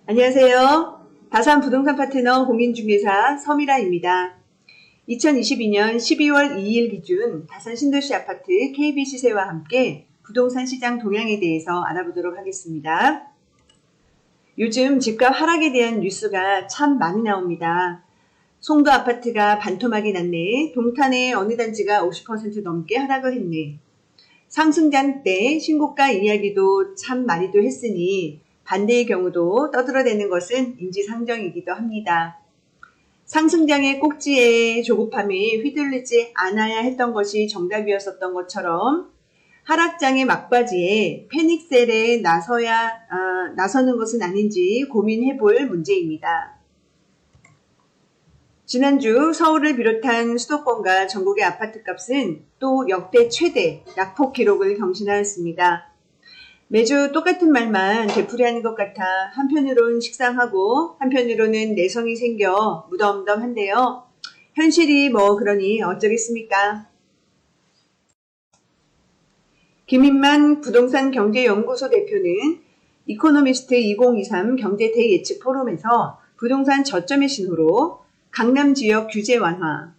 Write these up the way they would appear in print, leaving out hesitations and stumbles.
안녕하세요. 다산 부동산 파트너 공인중개사 서미라입니다. 2022년 12월 2일 기준 다산 신도시 아파트 KB 시세와 함께 부동산 시장 동향에 대해서 알아보도록 하겠습니다. 요즘 집값 하락에 대한 뉴스가 참 많이 나옵니다. 송도 아파트가 반토막이 났네. 동탄의 어느 단지가 50% 넘게 하락을 했네. 상승장 때 신고가 이야기도 참 많이도 했으니 반대의 경우도 떠들어대는 것은 인지상정이기도 합니다. 상승장의 꼭지에 조급함에 휘둘리지 않아야 했던 것이 정답이었었던 것처럼 하락장의 막바지에 패닉셀에 나서는 것은 아닌지 고민해볼 문제입니다. 지난주 서울을 비롯한 수도권과 전국의 아파트값은 또 역대 최대 낙폭 기록을 경신하였습니다. 매주 똑같은 말만 되풀이하는 것 같아 한편으로는 식상하고 한편으로는 내성이 생겨 무덤덤한데요. 현실이 그러니 어쩌겠습니까? 김인만 부동산 경제연구소 대표는 이코노미스트 2023 경제 대예측 포럼에서 부동산 저점의 신호로 강남 지역 규제 완화,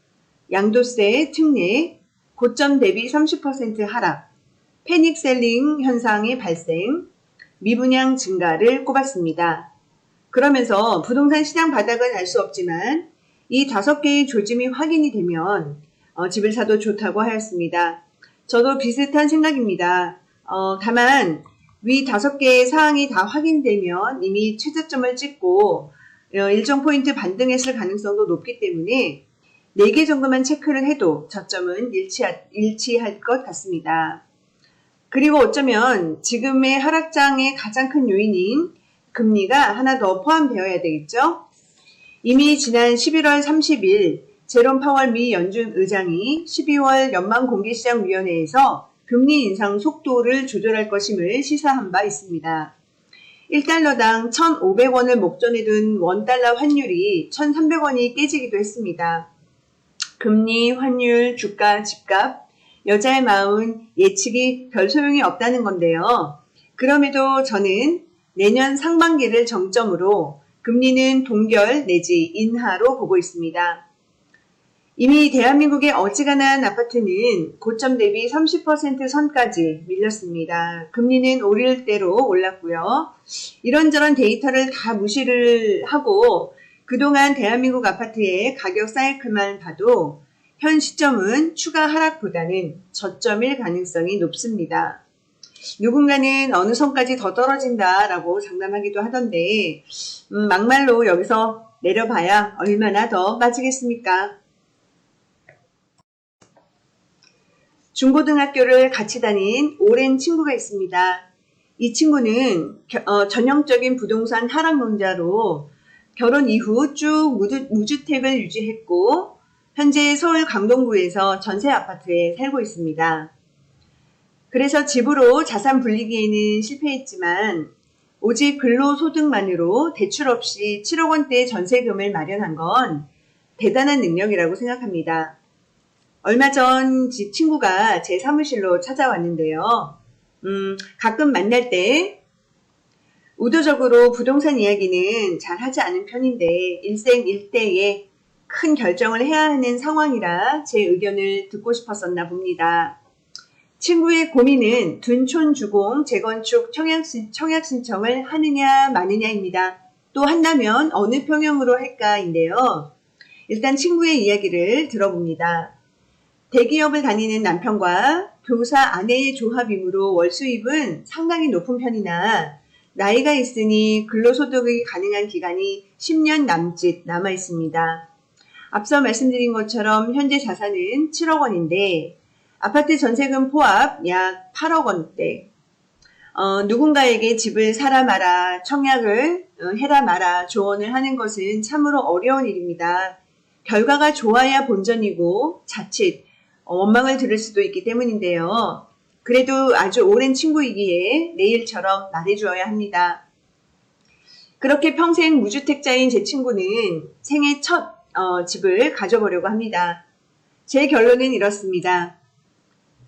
양도세 특례, 고점 대비 30% 하락, 패닉셀링 현상의 발생, 미분양 증가를 꼽았습니다. 그러면서 부동산 시장 바닥은 알 수 없지만 이 5개의 조짐이 확인이 되면 집을 사도 좋다고 하였습니다. 저도 비슷한 생각입니다. 다만 위 5개의 사항이 다 확인되면 이미 최저점을 찍고 일정 포인트 반등했을 가능성도 높기 때문에 4개 정도만 체크를 해도 저점은 일치할 것 같습니다. 그리고 어쩌면 지금의 하락장의 가장 큰 요인인 금리가 하나 더 포함되어야 되겠죠? 이미 지난 11월 30일 제롬 파월 미 연준 의장이 12월 연방공개시장위원회에서 금리 인상 속도를 조절할 것임을 시사한 바 있습니다. 1달러당 1,500원을 목전에 둔 원달러 환율이 1,300원이 깨지기도 했습니다. 금리, 환율, 주가, 집값, 여자의 마음은 예측이 별 소용이 없다는 건데요. 그럼에도 저는 내년 상반기를 정점으로 금리는 동결 내지 인하로 보고 있습니다. 이미 대한민국의 어지간한 아파트는 고점 대비 30% 선까지 밀렸습니다. 금리는 오를 대로 올랐고요. 이런저런 데이터를 다 무시를 하고 그동안 대한민국 아파트의 가격 사이클만 봐도 현 시점은 추가 하락보다는 저점일 가능성이 높습니다. 누군가는 어느 선까지 더 떨어진다라고 장담하기도 하던데 막말로 여기서 내려봐야 얼마나 더 빠지겠습니까? 중고등학교를 같이 다닌 오랜 친구가 있습니다. 이 친구는 전형적인 부동산 하락론자로 결혼 이후 쭉 무주택을 유지했고 현재 서울 강동구에서 전세 아파트에 살고 있습니다. 그래서 집으로 자산 불리기에는 실패했지만 오직 근로소득만으로 대출 없이 7억 원대 전세금을 마련한 건 대단한 능력이라고 생각합니다. 얼마 전 친구가 제 사무실로 찾아왔는데요. 가끔 만날 때 의도적으로 부동산 이야기는 잘 하지 않은 편인데 일생일대에 큰 결정을 해야 하는 상황이라 제 의견을 듣고 싶었었나 봅니다. 친구의 고민은 둔촌 주공 재건축 청약 신청을 하느냐 마느냐입니다. 또 한다면 어느 평형으로 할까인데요. 일단 친구의 이야기를 들어봅니다. 대기업을 다니는 남편과 교사 아내의 조합이므로 월 수입은 상당히 높은 편이나 나이가 있으니 근로소득이 가능한 기간이 10년 남짓 남아 있습니다. 앞서 말씀드린 것처럼 현재 자산은 7억 원인데 아파트 전세금 포함 약 8억 원대. 누군가에게 집을 사라 마라, 청약을 해라 마라 조언을 하는 것은 참으로 어려운 일입니다. 결과가 좋아야 본전이고 자칫 원망을 들을 수도 있기 때문인데요. 그래도 아주 오랜 친구이기에 내일처럼 말해주어야 합니다. 그렇게 평생 무주택자인 제 친구는 생애 첫 집을 가져보려고 합니다. 제 결론은 이렇습니다.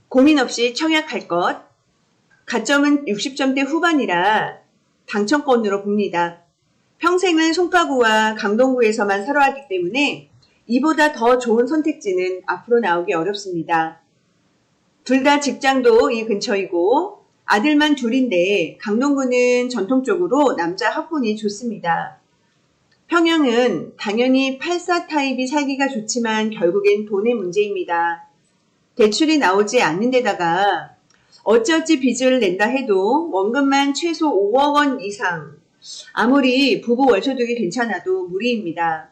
고민 없이 청약할 것, 가점은 60점대 후반이라 당첨권으로 봅니다. 평생을 송파구와 강동구에서만 살아왔기 때문에 이보다 더 좋은 선택지는 앞으로 나오기 어렵습니다. 둘 다 직장도 이 근처이고 아들만 둘인데 강동구는 전통적으로 남자 학군이 좋습니다. 평양은 당연히 84 타입이 살기가 좋지만 결국엔 돈의 문제입니다. 대출이 나오지 않는 데다가 어찌어찌 빚을 낸다 해도 원금만 최소 5억 원 이상, 아무리 부부 월소득이 괜찮아도 무리입니다.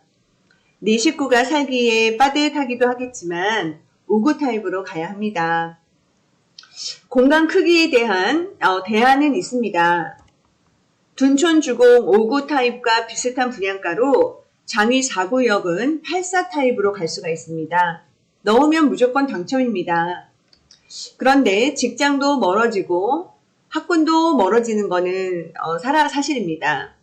네 식구가 살기에 빠듯하기도 하겠지만 5구 타입으로 가야 합니다. 공간 크기에 대한 대안은 있습니다. 둔촌 주공 5구 타입과 비슷한 분양가로 장위 4구역은 84 타입으로 갈 수가 있습니다. 넣으면 무조건 당첨입니다. 그런데 직장도 멀어지고 학군도 멀어지는 거는 사실입니다.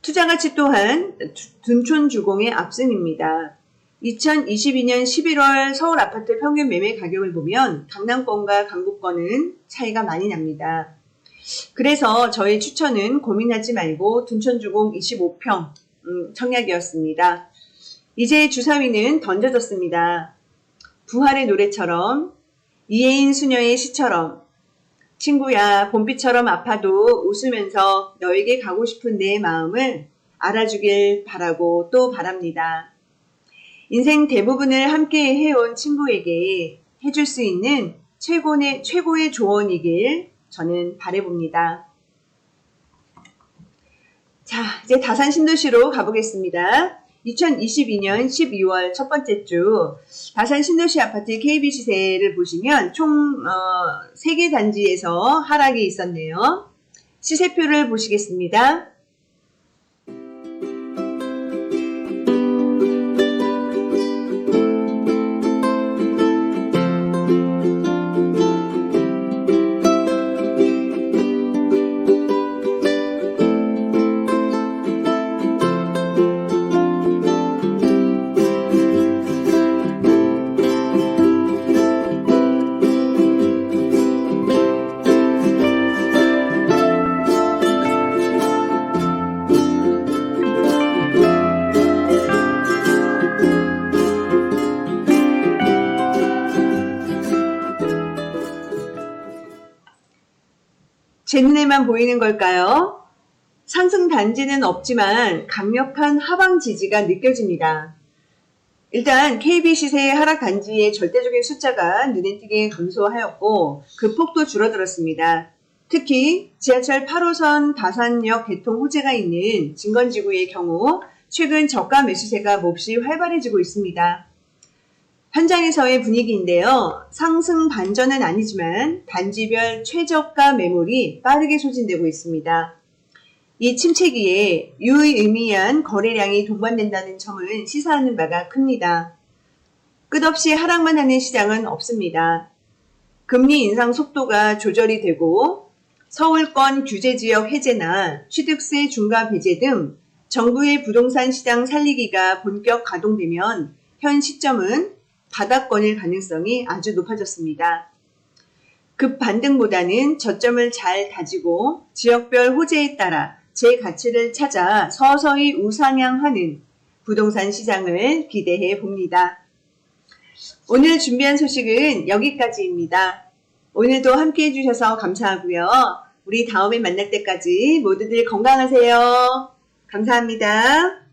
투자가치 또한 둔촌 주공의 압승입니다. 2022년 11월 서울 아파트 평균 매매 가격을 보면 강남권과 강북권은 차이가 많이 납니다. 그래서 저의 추천은 고민하지 말고 둔촌주공 25평 청약이었습니다. 이제 주사위는 던져졌습니다. 부활의 노래처럼 이혜인 수녀의 시처럼 친구야 봄비처럼 아파도 웃으면서 너에게 가고 싶은 내 마음을 알아주길 바라고 또 바랍니다. 인생 대부분을 함께 해온 친구에게 해줄 수 있는 최고의 조언이길 저는 바라봅니다. 자, 이제 다산 신도시로 가보겠습니다. 2022년 12월 첫 번째 주 다산 신도시 아파트 KB 시세를 보시면 총 3개 단지에서 하락이 있었네요. 시세표를 보시겠습니다. 제 눈에만 보이는 걸까요? 상승 단지는 없지만 강력한 하방 지지가 느껴집니다. 일단 KB 시세의 하락 단지의 절대적인 숫자가 눈에 띄게 감소하였고 그 폭도 줄어들었습니다. 특히 지하철 8호선 다산역 개통 호재가 있는 진건지구의 경우 최근 저가 매수세가 몹시 활발해지고 있습니다. 현장에서의 분위기인데요. 상승 반전은 아니지만 단지별 최저가 매물이 빠르게 소진되고 있습니다. 이 침체기에 유의미한 거래량이 동반된다는 점은 시사하는 바가 큽니다. 끝없이 하락만 하는 시장은 없습니다. 금리 인상 속도가 조절이 되고 서울권 규제지역 해제나 취득세 중과 배제 등 정부의 부동산 시장 살리기가 본격 가동되면 현 시점은 바닥권일 가능성이 아주 높아졌습니다. 급 반등보다는 저점을 잘 다지고 지역별 호재에 따라 제 가치를 찾아 서서히 우상향하는 부동산 시장을 기대해 봅니다. 오늘 준비한 소식은 여기까지입니다. 오늘도 함께 해주셔서 감사하고요. 우리 다음에 만날 때까지 모두들 건강하세요. 감사합니다.